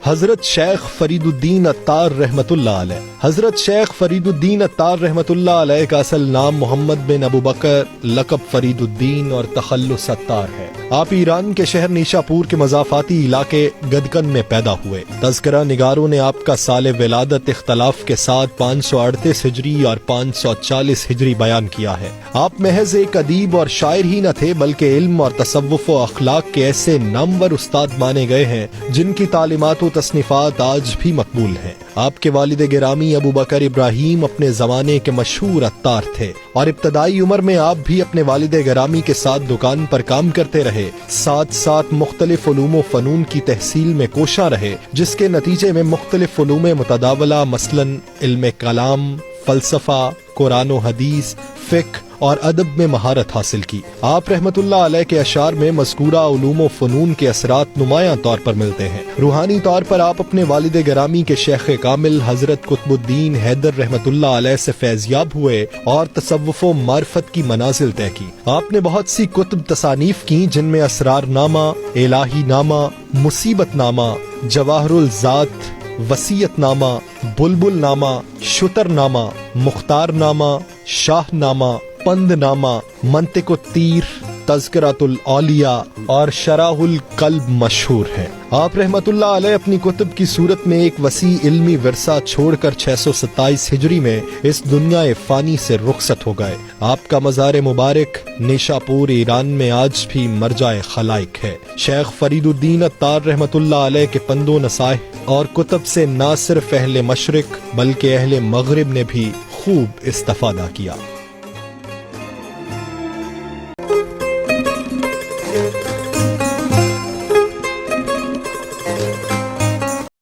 حضرت شیخ فرید الدین عطار رحمت اللہ علیہ۔ حضرت شیخ فرید الدین عطار رحمت اللہ علیہ کا اصل نام محمد بن ابو بکر لقب فرید الدین اور تخلص عطار ہے۔ آپ ایران کے شہر نیشاپور کے مضافاتی علاقے گدکن میں پیدا ہوئے۔ تذکرہ نگاروں نے آپ کا سال ولادت اختلاف کے ساتھ 538 ہجری اور 540 ہجری بیان کیا ہے۔ آپ محض ایک ادیب اور شاعر ہی نہ تھے بلکہ علم اور تصوف و اخلاق کے ایسے نامور استاد مانے گئے ہیں جن کی تعلیمات و تصنیفات آج بھی مقبول ہیں۔ آپ کے والد گرامی ابو بکر ابراہیم اپنے زمانے کے مشہور عطار تھے اور ابتدائی عمر میں آپ بھی اپنے والد گرامی کے ساتھ دکان پر کام کرتے رہے، ساتھ ساتھ مختلف علوم و فنون کی تحصیل میں کوشاں رہے، جس کے نتیجے میں مختلف علوم متداولہ مثلاً علم کلام، فلسفہ، قرآن و حدیث، فقہ اور ادب میں مہارت حاصل کی۔ آپ رحمت اللہ علیہ کے اشعار میں مذکورہ علوم و فنون کے اثرات نمایاں طور پر ملتے ہیں۔ روحانی طور پر آپ اپنے والد گرامی کے شیخ کامل حضرت قطب الدین حیدر رحمت اللہ علیہ سے فیضیاب ہوئے اور تصوف و معرفت کی منازل طے کی۔ آپ نے بہت سی کتب تصانیف کی جن میں اسرار نامہ، الہی نامہ، مصیبت نامہ، جواہر الذات، وصیت نامہ، بلبل نامہ، شتر نامہ، مختار نامہ، شاہ نامہ، پند نامہ، منطق التیر، تذکرۃ الاولیاء اور شرح القلب مشہور ہیں۔ آپ رحمت اللہ علیہ اپنی کتب کی صورت میں ایک وسیع علمی ورثہ چھوڑ کر 627 ہجری میں اس دنیا فانی سے رخصت ہو گئے۔ آپ کا مزار مبارک نیشاپور ایران میں آج بھی مرجع خلائق ہے۔ شیخ فرید الدین عطار رحمت اللہ علیہ کے پند و نصائح اور کتب سے نہ صرف اہل مشرق بلکہ اہل مغرب نے بھی خوب استفادہ کیا۔